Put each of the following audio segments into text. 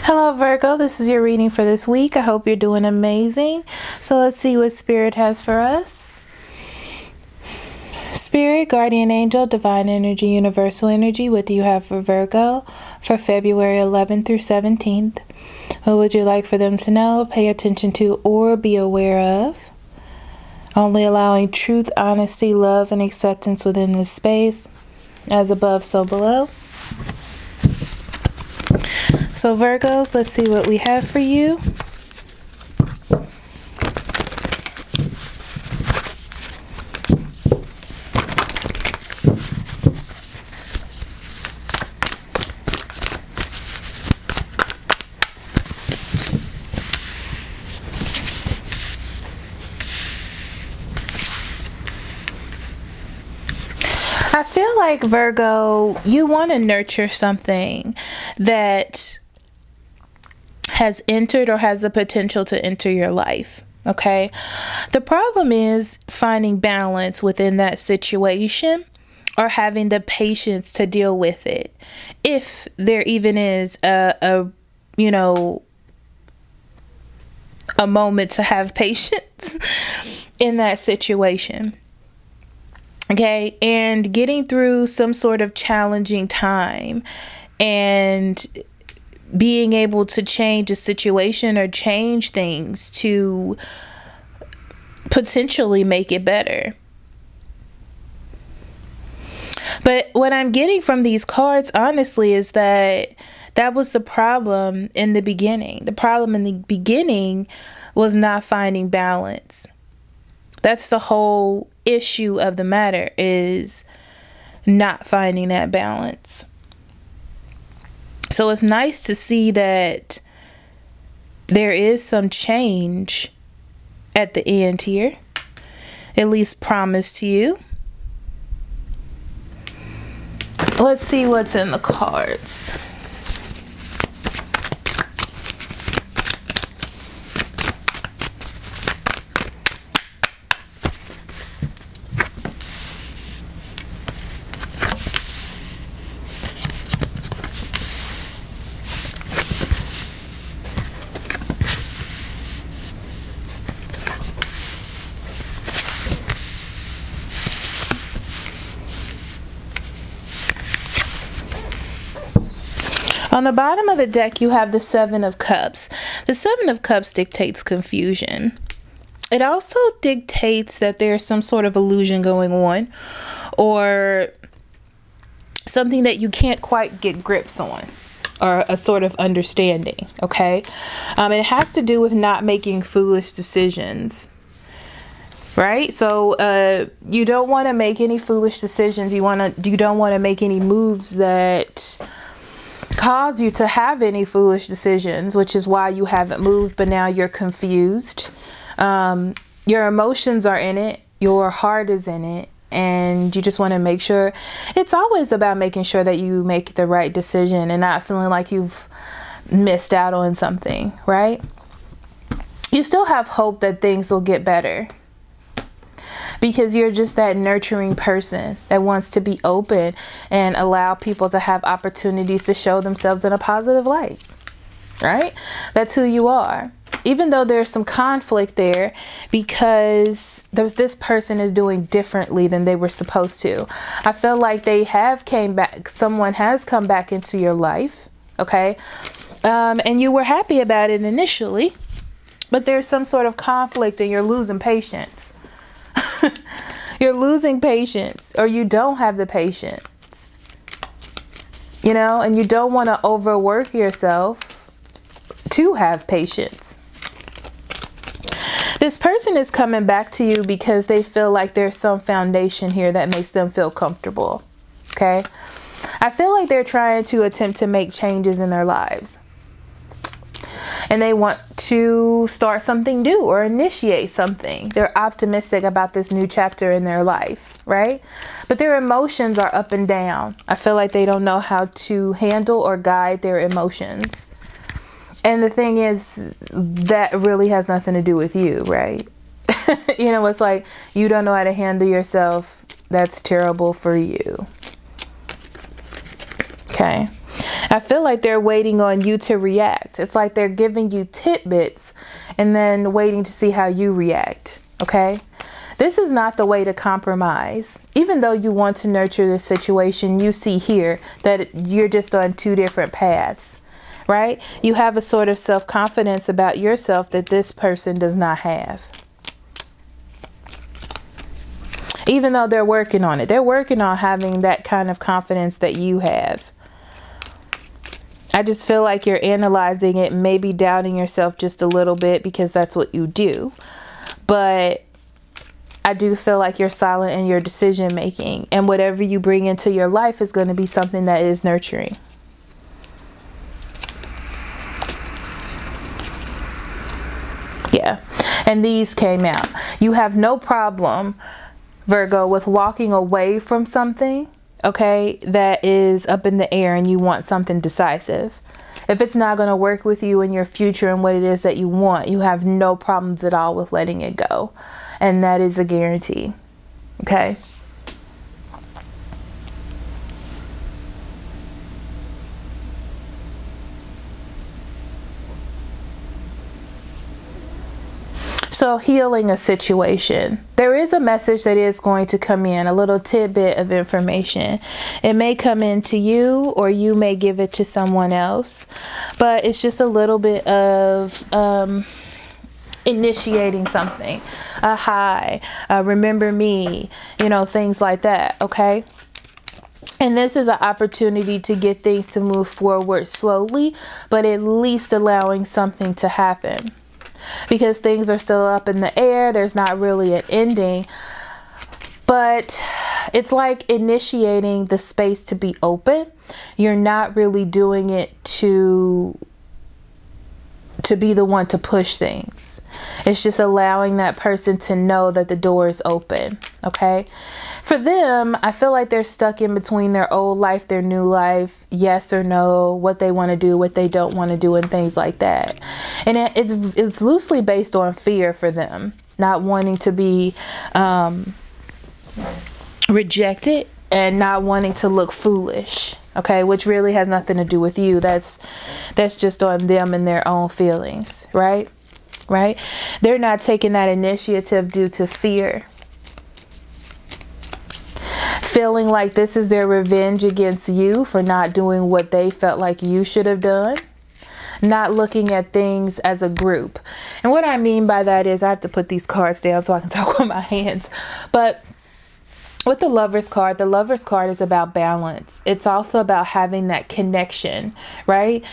Hello Virgo, this is your reading for this week. I hope you're doing amazing. So let's see what Spirit has for us. Spirit, Guardian Angel, Divine Energy, Universal Energy, what do you have for Virgo for February 11th through 17th? What would you like for them to know, pay attention to, or be aware of? Only allowing truth, honesty, love, and acceptance within this space. As above, so below. So Virgos, let's see what we have for you. I feel like Virgo, you want to nurture something that has entered or has the potential to enter your life. Okay. The problem is finding balance within that situation or having the patience to deal with it. If there even is a moment to have patience in that situation. Okay. And getting through some sort of challenging time and being able to change a situation or change things to potentially make it better. But what I'm getting from these cards, honestly, is that was the problem in the beginning. The problem in the beginning was not finding balance. That's the whole issue of the matter, is not finding that balance. So it's nice to see that there is some change at the end here, at least promised to you. Let's see what's in the cards. On the bottom of the deck, you have the Seven of Cups. The Seven of Cups dictates confusion. It also dictates that there's some sort of illusion going on, or something that you can't quite get grips on, or a sort of understanding. Okay, it has to do with not making foolish decisions. Right? So you don't want to make any foolish decisions. You don't want to make any moves that cause you to have any foolish decisions, which is why you haven't moved, but now you're confused. Your emotions are in it, your heart is in it, and you just want to make sure. It's always about making sure that you make the right decision and not feeling like you've missed out on something, right? You still have hope that things will get better, because you're just that nurturing person that wants to be open and allow people to have opportunities to show themselves in a positive light, right? That's who you are. Even though there's some conflict there because this person is doing differently than they were supposed to. I feel like they have came back. Someone has come back into your life, okay? And you were happy about it initially, but there's some sort of conflict and you're losing patience. You're losing patience, or you don't have the patience, and you don't want to overwork yourself to have patience. This person is coming back to you because they feel like there's some foundation here that makes them feel comfortable. Okay. I feel like they're trying to attempt to make changes in their lives. And they want to start something new or initiate something. They're optimistic about this new chapter in their life, right? But their emotions are up and down. I feel like they don't know how to handle or guide their emotions. And the thing is, that really has nothing to do with you, right? It's like, you don't know how to handle yourself. That's terrible for you. Okay. I feel like they're waiting on you to react. It's like they're giving you tidbits and then waiting to see how you react. Okay? This is not the way to compromise. Even though you want to nurture this situation, you see here that you're just on two different paths, right? You have a sort of self-confidence about yourself that this person does not have. Even though they're working on it. They're working on having that kind of confidence that you have. I just feel like you're analyzing it, maybe doubting yourself just a little bit because that's what you do. But I do feel like you're silent in your decision making, and whatever you bring into your life is going to be something that is nurturing. Yeah, and these came out. You have no problem, Virgo, with walking away from something, okay, that is up in the air and you want something decisive. If it's not going to work with you in your future and what it is that you want, you have no problems at all with letting it go. And that is a guarantee. Okay. So healing a situation. There is a message that is going to come in, a little tidbit of information. It may come in to you or you may give it to someone else. But it's just a little bit of initiating something. A hi, remember me, you know, things like that. Okay. And this is an opportunity to get things to move forward slowly, but at least allowing something to happen. Because things are still up in the air. There's not really an ending. But it's like initiating the space to be open. You're not really doing it to be the one to push things. It's just allowing that person to know that the door is open. Okay. For them, I feel like they're stuck in between their old life, their new life, yes or no, what they want to do, what they don't want to do, and things like that. And it's loosely based on fear for them, not wanting to be rejected and not wanting to look foolish. Okay, which really has nothing to do with you. That's just on them and their own feelings, right? Right? They're not taking that initiative due to fear. Feeling like this is their revenge against you for not doing what they felt like you should have done. Not looking at things as a group. And what I mean by that is, I have to put these cards down so I can talk with my hands. But with the Lover's card is about balance. It's also about having that connection, right?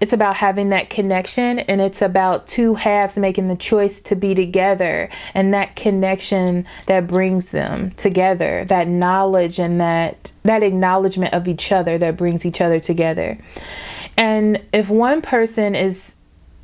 It's about having that connection, and it's about two halves making the choice to be together, and that connection that brings them together, that knowledge and that acknowledgement of each other that brings each other together. And if one person is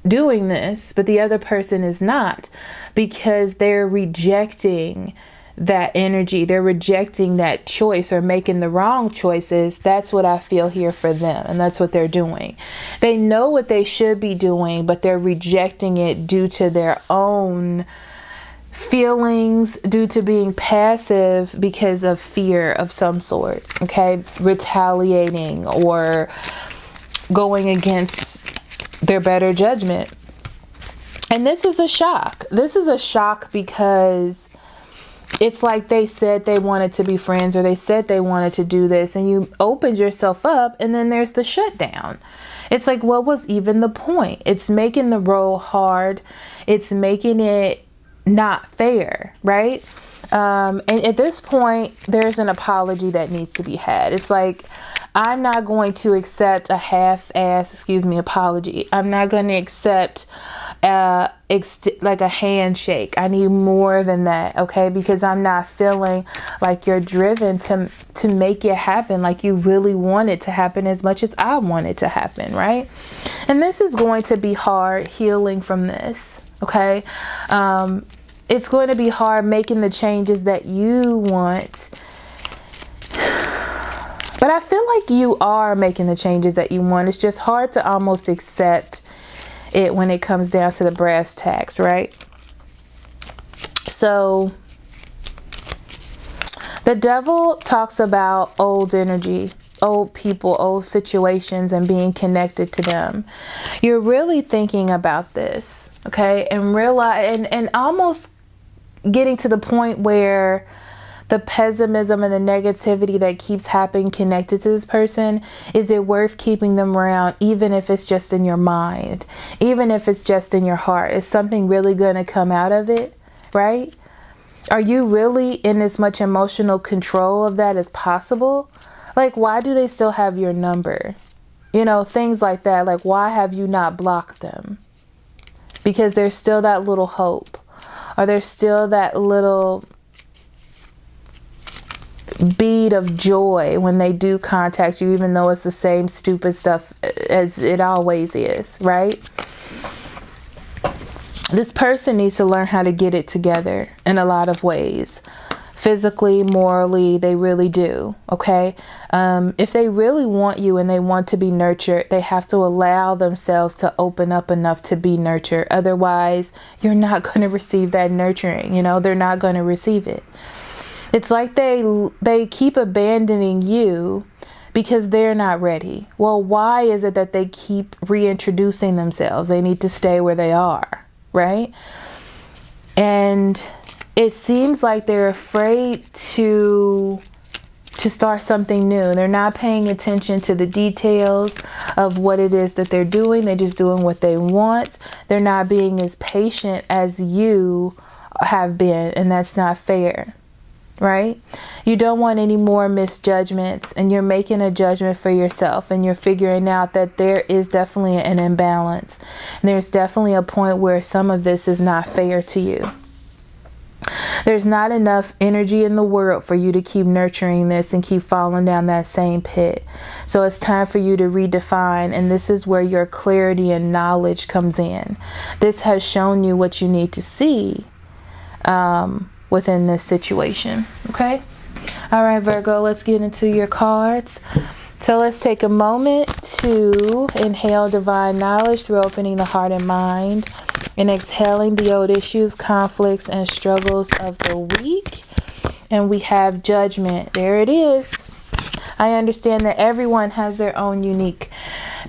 doing this, but the other person is not, because they're rejecting that energy, they're rejecting that choice or making the wrong choices, that's what I feel here for them. And that's what they're doing. They know what they should be doing, but they're rejecting it due to their own feelings, due to being passive because of fear of some sort. Okay, retaliating or going against their better judgment. And this is a shock. This is a shock because it's like they said they wanted to be friends, or they said they wanted to do this, and you opened yourself up, and then there's the shutdown. It's like, what was even the point? It's making the road hard. It's making it not fair, right? And at this point, there's an apology that needs to be had. It's like, I'm not going to accept a half-ass, apology. I'm not going to accept like a handshake. I need more than that, okay? Because I'm not feeling like you're driven to make it happen, like you really want it to happen as much as I want it to happen, right? And this is going to be hard healing from this, okay? It's going to be hard making the changes that you want. But I feel like you are making the changes that you want. It's just hard to almost accept it when it comes down to the brass tacks, right? So the devil talks about old energy, old people, old situations, and being connected to them. You're really thinking about this, okay? And realize, and almost getting to the point where the pessimism and the negativity that keeps happening connected to this person, is it worth keeping them around, even if it's just in your mind, even if it's just in your heart? Is something really going to come out of it, right? Are you really in as much emotional control of that as possible? Like, why do they still have your number? You know, things like that. Like, why have you not blocked them? Because there's still that little hope, or there's still that little bead of joy when they do contact you, even though it's the same stupid stuff as it always is, right? This person needs to learn how to get it together in a lot of ways. Physically, morally, they really do, okay? If they really want you and they want to be nurtured, they have to allow themselves to open up enough to be nurtured. Otherwise, you're not going to receive that nurturing, you know? They're not going to receive it. It's like they keep abandoning you because they're not ready. Well, why is it that they keep reintroducing themselves? They need to stay where they are, right? And it seems like they're afraid to start something new. They're not paying attention to the details of what it is that they're doing. They're just doing what they want. They're not being as patient as you have been, and that's not fair. Right? You don't want any more misjudgments, and you're making a judgment for yourself, and you're figuring out that there is definitely an imbalance. And there's definitely a point where some of this is not fair to you. There's not enough energy in the world for you to keep nurturing this and keep falling down that same pit. So it's time for you to redefine, and this is where your clarity and knowledge comes in. This has shown you what you need to see within this situation. Okay. All right, Virgo, let's get into your cards. So let's take a moment to inhale divine knowledge through opening the heart and mind, and exhaling the old issues, conflicts, and struggles of the week. And we have judgment. There it is. I understand that everyone has their own unique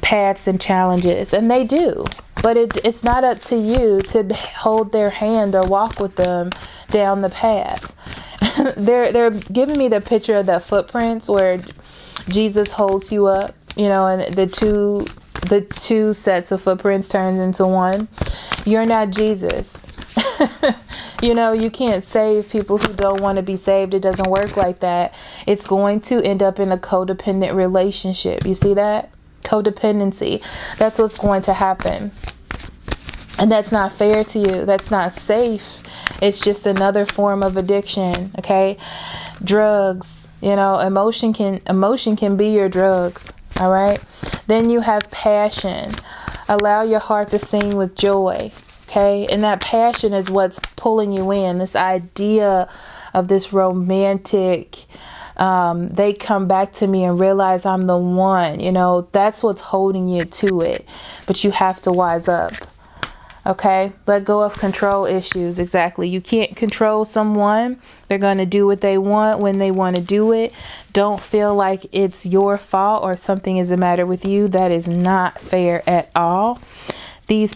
paths and challenges, and they do. But it's not up to you to hold their hand or walk with them down the path. They're giving me the picture of the footprints where Jesus holds you up, you know, and the two sets of footprints turns into one. You're not Jesus. You know, you can't save people who don't want to be saved. It doesn't work like that. It's going to end up in a codependent relationship. You see that? Codependency. That's what's going to happen. And that's not fair to you. That's not safe. It's just another form of addiction, okay? Drugs, you know, emotion can be your drugs, all right? Then you have passion. Allow your heart to sing with joy, okay? And that passion is what's pulling you in. This idea of this romantic, they come back to me and realize I'm the one, you know, that's what's holding you to it. But you have to wise up. Okay, let go of control issues. Exactly. You can't control someone. They're going to do what they want when they want to do it. Don't feel like it's your fault or something is the matter with you. That is not fair at all. These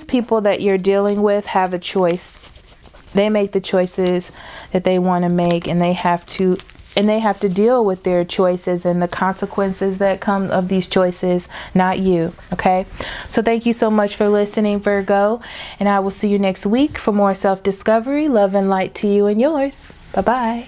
people that you're dealing with have a choice. They make the choices that they want to make, and they have to deal with their choices and the consequences that come of these choices, not you. Okay, so thank you so much for listening, Virgo, and I will see you next week for more self-discovery. Love and light to you and yours. Bye-bye.